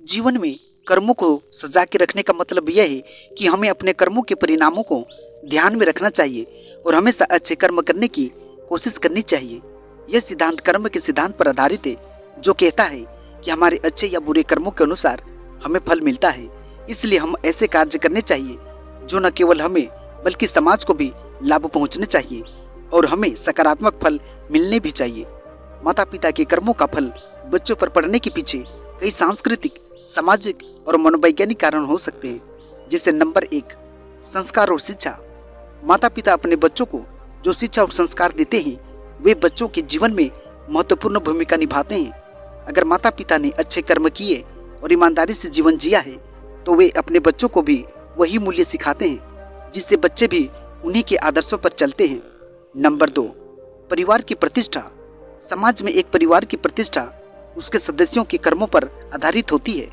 जीवन में कर्मों को सजा के रखने का मतलब यह है कि हमें अपने कर्मों के परिणामों को ध्यान में रखना चाहिए और हमेशा अच्छे कर्म करने की कोशिश करनी चाहिए। यह सिद्धांत कर्म के सिद्धांत पर आधारित है, जो कहता है कि हमारे अच्छे या बुरे कर्मों के अनुसार हमें फल मिलता है। इसलिए हम ऐसे कार्य करने चाहिए जो न केवल हमें बल्कि समाज को भी लाभ पहुंचने चाहिए और हमें सकारात्मक फल मिलने भी चाहिए। माता पिता के कर्मों का फल बच्चों पर पड़ने के पीछे कई सांस्कृतिक, सामाजिक और मनोवैज्ञानिक कारण हो सकते हैं। जैसे नंबर 1, संस्कार और शिक्षा। माता पिता अपने बच्चों को जो शिक्षा और संस्कार देते हैं वे बच्चों के जीवन में महत्वपूर्ण भूमिका निभाते हैं। अगर माता पिता ने अच्छे कर्म किए और ईमानदारी से जीवन जिया है तो वे अपने बच्चों को भी वही मूल्य सिखाते हैं, जिससे बच्चे भी उन्हीं के आदर्शों पर चलते हैं। नंबर 2, परिवार की प्रतिष्ठा। समाज में एक परिवार की प्रतिष्ठा उसके सदस्यों के कर्मों पर आधारित होती है।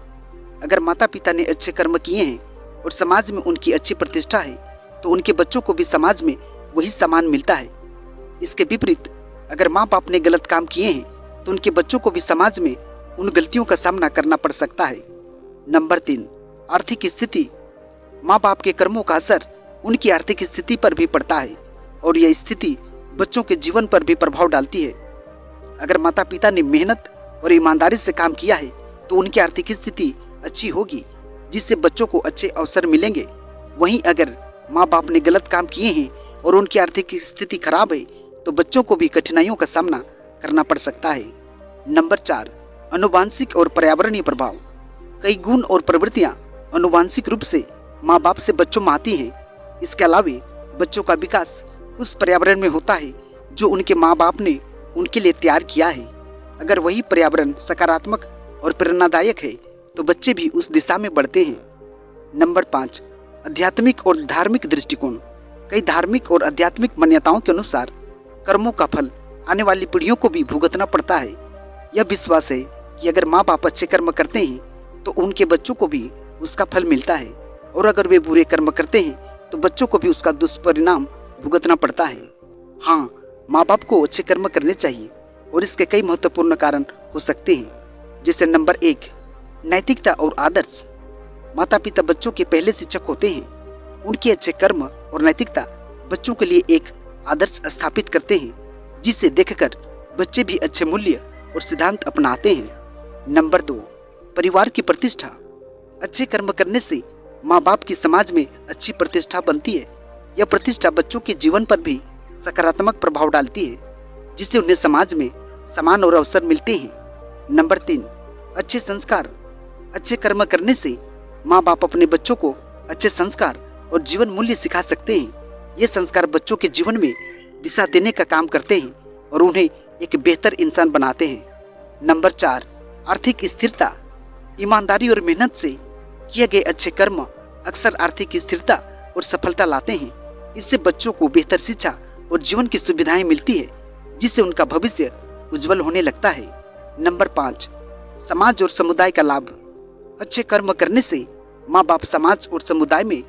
अगर माता पिता ने अच्छे कर्म किए हैं और समाज में उनकी अच्छी प्रतिष्ठा है तो उनके बच्चों को भी समाज में वही सम्मान मिलता है। इसके विपरीत अगर माँ बाप ने गलत काम किए हैं तो उनके बच्चों को भी समाज में उन गलतियों का सामना करना पड़ सकता है। नंबर 3, आर्थिक स्थिति। माँ बाप के कर्मों का असर उनकी आर्थिक स्थिति पर भी पड़ता है और यह स्थिति बच्चों के जीवन पर भी प्रभाव डालती है। अगर माता पिता ने मेहनत और ईमानदारी से काम किया है तो उनकी आर्थिक स्थिति अच्छी होगी, जिससे बच्चों को अच्छे अवसर मिलेंगे। वहीं अगर माँ बाप ने गलत काम किए हैं और उनकी आर्थिक स्थिति खराब है तो बच्चों को भी कठिनाइयों का सामना करना पड़ सकता है। नंबर 4, आनुवंशिक और पर्यावरणीय प्रभाव। कई गुण और प्रवृत्तियां आनुवंशिक रूप से माँ बाप से बच्चों में आती हैं। इसके अलावा बच्चों का विकास उस पर्यावरण में होता है जो उनके माँ बाप ने उनके लिए तैयार किया है। अगर वही पर्यावरण सकारात्मक और प्रेरणादायक है तो बच्चे भी उस दिशा में बढ़ते हैं। नंबर 5, आध्यात्मिक और धार्मिक दृष्टिकोण। कई धार्मिक और आध्यात्मिक मान्यताओं के अनुसार कर्मों का फल आने वाली पीढ़ियों को भी भुगतना पड़ता है। यह विश्वास है कि अगर माँ बाप अच्छे कर्म करते हैं तो उनके बच्चों को भी उसका फल मिलता है और अगर वे बुरे कर्म करते हैं तो बच्चों को भी उसका दुष्परिणाम भुगतना पड़ता है। हाँ, माँ बाप को अच्छे कर्म करने चाहिए और इसके कई महत्वपूर्ण कारण हो सकते हैं। जैसे नंबर 1, नैतिकता और आदर्श। माता पिता बच्चों के पहले शिक्षक होते हैं। उनके अच्छे कर्म और नैतिकता बच्चों के लिए एक आदर्श स्थापित करते हैं, जिसे देखकर बच्चे भी अच्छे मूल्य और सिद्धांत अपनाते हैं। नंबर 2, परिवार की प्रतिष्ठा। अच्छे कर्म करने से माँ बाप की समाज में अच्छी प्रतिष्ठा बनती है। यह प्रतिष्ठा बच्चों के जीवन पर भी सकारात्मक प्रभाव डालती है, जिससे उन्हें समाज में सम्मान और अवसर मिलते हैं। नंबर 3, अच्छे संस्कार। अच्छे कर्म करने से माँ बाप अपने बच्चों को अच्छे संस्कार और जीवन मूल्य सिखा सकते हैं। ये संस्कार बच्चों के जीवन में दिशा देने का काम करते हैं और उन्हें एक बेहतर इंसान बनाते हैं। नंबर 4, आर्थिक स्थिरता। ईमानदारी और मेहनत से किए गए अच्छे कर्म अक्सर आर्थिक स्थिरता और सफलता लाते हैं। इससे बच्चों को बेहतर शिक्षा और जीवन की सुविधाएं मिलती है, जिससे उनका भविष्य उज्जवल होने लगता है। नंबर 5, समाज और समुदाय का लाभ। अच्छे कर्म करने से माँ बाप समाज और समुदाय में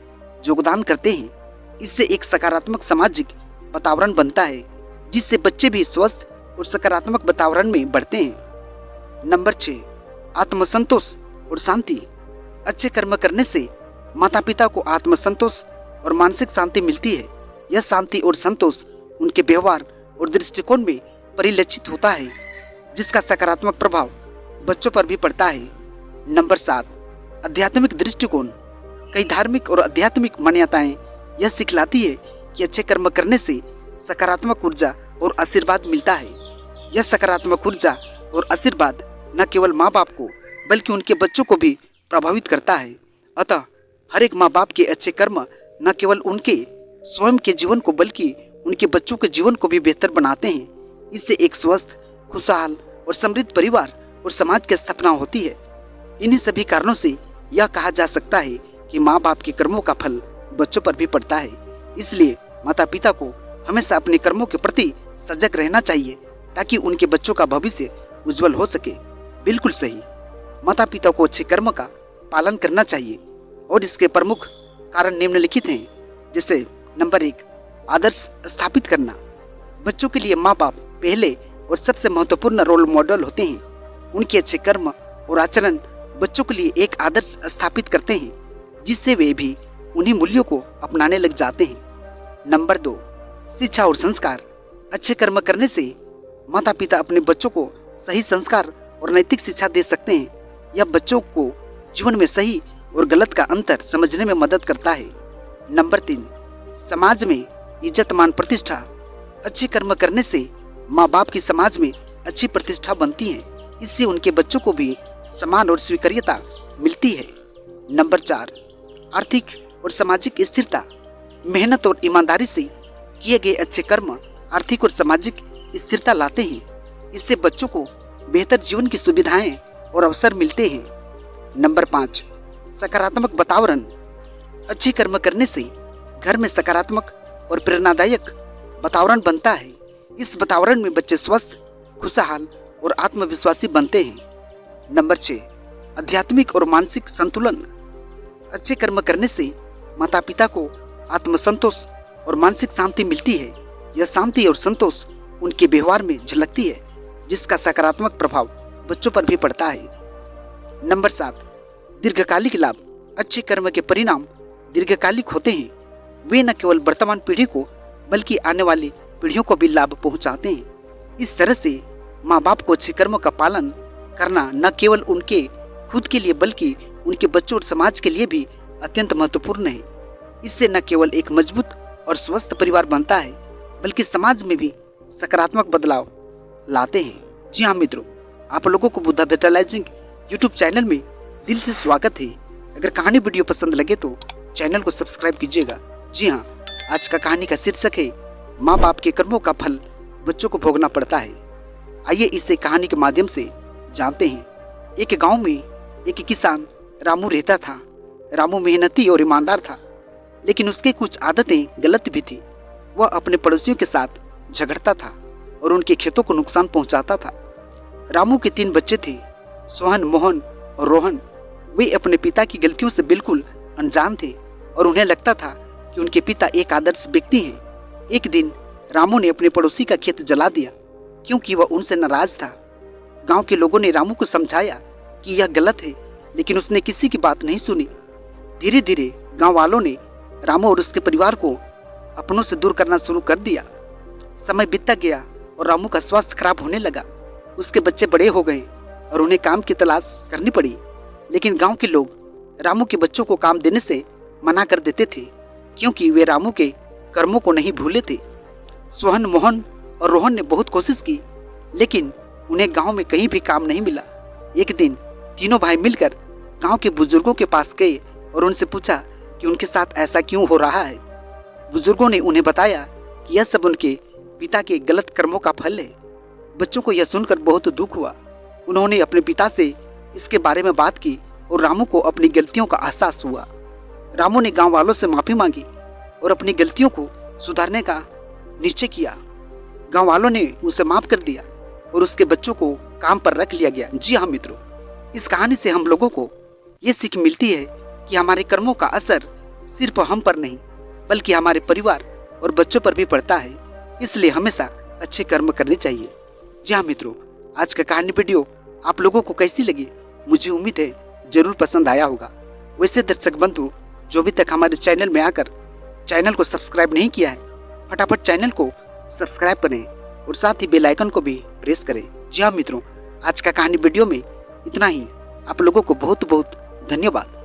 योगदान करते हैं। इससे एक सकारात्मक सामाजिक वातावरण बनता है, जिससे बच्चे भी स्वस्थ और सकारात्मक वातावरण में बढ़ते हैं। नंबर 6, आत्मसंतोष और शांति। अच्छे कर्म करने से माता पिता को आत्मसंतोष और मानसिक शांति मिलती है। यह शांति और संतोष उनके व्यवहार और दृष्टिकोण में परिलक्षित होता है, जिसका सकारात्मक प्रभाव बच्चों पर भी पड़ता है। नंबर 7, आध्यात्मिक दृष्टिकोण। कई धार्मिक और आध्यात्मिक मान्यताएं यह सिखलाती है कि अच्छे कर्म करने से सकारात्मक ऊर्जा और आशीर्वाद मिलता है। यह सकारात्मक ऊर्जा और आशीर्वाद न केवल माँ बाप को बल्कि उनके बच्चों को भी प्रभावित करता है। अतः हर एक माँ बाप के अच्छे कर्म न केवल उनके स्वयं के जीवन को बल्कि उनके बच्चों के जीवन को भी बेहतर बनाते हैं। इससे एक स्वस्थ, खुशहाल और समृद्ध परिवार और समाज की स्थापना होती है। इन्हीं सभी कारणों से यह कहा जा सकता है कि माँ बाप के कर्मों का फल बच्चों पर भी पड़ता है। इसलिए माता पिता को हमेशा अपने कर्मों के प्रति सजग रहना चाहिए ताकि उनके बच्चों का भविष्य उज्जवल हो सके। बिल्कुल सही, माता पिता को अच्छे कर्म का पालन करना चाहिए और इसके प्रमुख कारण निम्नलिखित हैं। जैसे नंबर 1, आदर्श स्थापित करना। बच्चों के लिए माँ बाप पहले और सबसे महत्वपूर्ण रोल मॉडल होते हैं। उनके अच्छे कर्म और आचरण बच्चों के लिए एक आदर्श स्थापित करते हैं जिससे वे भी उन्हीं मूल्यों को अपनाने लग जाते हैं। नंबर 2, शिक्षा और संस्कार। अच्छे कर्म करने से माता पिता अपने बच्चों को सही संस्कार और नैतिक शिक्षा दे सकते हैं। यह बच्चों को जीवन में सही और गलत का अंतर समझने में मदद करता है। नंबर 3, समाज में इज्जत मान प्रतिष्ठा। अच्छे कर्म करने से माँ बाप की समाज में अच्छी प्रतिष्ठा बनती है। इससे उनके बच्चों को भी सम्मान और स्वीकार्यता मिलती है। नंबर 4, आर्थिक और सामाजिक स्थिरता। मेहनत और ईमानदारी से किए गए अच्छे कर्म आर्थिक और सामाजिक स्थिरता लाते हैं। इससे बच्चों को बेहतर जीवन की सुविधाएं और अवसर मिलते हैं। नंबर 5, सकारात्मक वातावरण। अच्छे कर्म करने से घर में सकारात्मक और प्रेरणादायक वातावरण बनता है। इस वातावरण में बच्चे स्वस्थ, खुशहाल और आत्मविश्वासी बनते हैं। नंबर 6, आध्यात्मिक और मानसिक संतुलन। अच्छे कर्म करने से माता पिता को आत्मसंतोष और मानसिक शांति मिलती है। यह शांति और संतोष उनके व्यवहार में झलकती है, जिसका सकारात्मक प्रभाव बच्चों पर भी पड़ता है। नंबर 7, दीर्घकालिक लाभ। अच्छे कर्म के परिणाम दीर्घकालिक होते हैं। वे न केवल वर्तमान पीढ़ी को बल्कि आने वाली पीढ़ियों को भी लाभ पहुंचाते हैं। इस तरह से माँ बाप को अच्छे कर्मों का पालन करना न केवल उनके खुद के लिए बल्कि उनके बच्चों और समाज के लिए भी अत्यंत महत्वपूर्ण है। इससे न केवल एक मजबूत और स्वस्थ परिवार बनता है बल्कि समाज में भी सकारात्मक बदलाव लाते हैं। जी हाँ मित्रों, आप लोगों को बुद्धा बेटलाइजिंग यूट्यूब चैनल में दिल से स्वागत है। अगर कहानी वीडियो पसंद लगे तो चैनल को सब्सक्राइब कीजिएगा। जी हाँ, आज का कहानी का शीर्षक है माँ बाप के कर्मों का फल बच्चों को भोगना पड़ता है। आइए इसे कहानी के माध्यम से जानते हैं। एक गांव में एक किसान रामू रहता था। रामू मेहनती और ईमानदार था, लेकिन उसकी कुछ आदतें गलत भी थी। वह अपने पड़ोसियों के साथ झगड़ता था और उनके खेतों को नुकसान पहुंचाता था। रामू के 3 बच्चे थे, सोहन, मोहन और रोहन। वे अपने पिता की गलतियों से बिल्कुल अनजान थे और उन्हें लगता था कि उनके पिता एक आदर्श व्यक्ति हैं। एक दिन रामू ने अपने पड़ोसी का खेत जला दिया क्योंकि वह उनसे नाराज था। गांव के लोगों ने रामू को समझाया कि यह गलत है, लेकिन उसने किसी की बात नहीं सुनी। धीरे धीरे गांव वालों ने रामू और उसके परिवार को अपनों से दूर करना शुरू कर दिया। समय बीतता गया और रामू का स्वास्थ्य खराब होने लगा। उसके बच्चे बड़े हो गए और उन्हें काम की तलाश करनी पड़ी, लेकिन गांव के लोग रामू के बच्चों को काम देने से मना कर देते थे क्योंकि वे रामू के कर्मों को नहीं भूले थे। सोहन, मोहन और रोहन ने बहुत कोशिश की, लेकिन उन्हें गांव में कहीं भी काम नहीं मिला। एक दिन तीनों भाई मिलकर गांव के बुजुर्गों के पास गए और उनसे पूछा कि उनके साथ ऐसा क्यों हो रहा है। बुजुर्गों ने उन्हें बताया कि यह सब उनके पिता के गलत कर्मों का फल है। बच्चों को यह सुनकर बहुत दुख हुआ। उन्होंने अपने पिता से इसके बारे में बात की और रामू को अपनी गलतियों का एहसास हुआ। रामू ने गांव वालों से माफी मांगी और अपनी गलतियों को सुधारने का निश्चय किया। गांव वालों ने उसे माफ कर दिया और उसके बच्चों को काम पर रख लिया गया। जी हाँ मित्रों, इस कहानी से हम लोगों को ये सीख मिलती है कि हमारे कर्मों का असर सिर्फ हम पर नहीं बल्कि हमारे परिवार और बच्चों पर भी पड़ता है। इसलिए हमेशा अच्छे कर्म करने चाहिए। जी हाँ मित्रों, आज का कहानी वीडियो आप लोगों को कैसी लगी, मुझे उम्मीद है जरूर पसंद आया होगा। वैसे दर्शक बंधु जो अभी तक हमारे चैनल में आकर चैनल को सब्सक्राइब नहीं किया है, फटाफट चैनल को सब्सक्राइब करें और साथ ही बेल आइकन को भी प्रेस करें। जी हाँ मित्रों, आज का कहानी वीडियो में इतना ही। आप लोगों को बहुत बहुत धन्यवाद।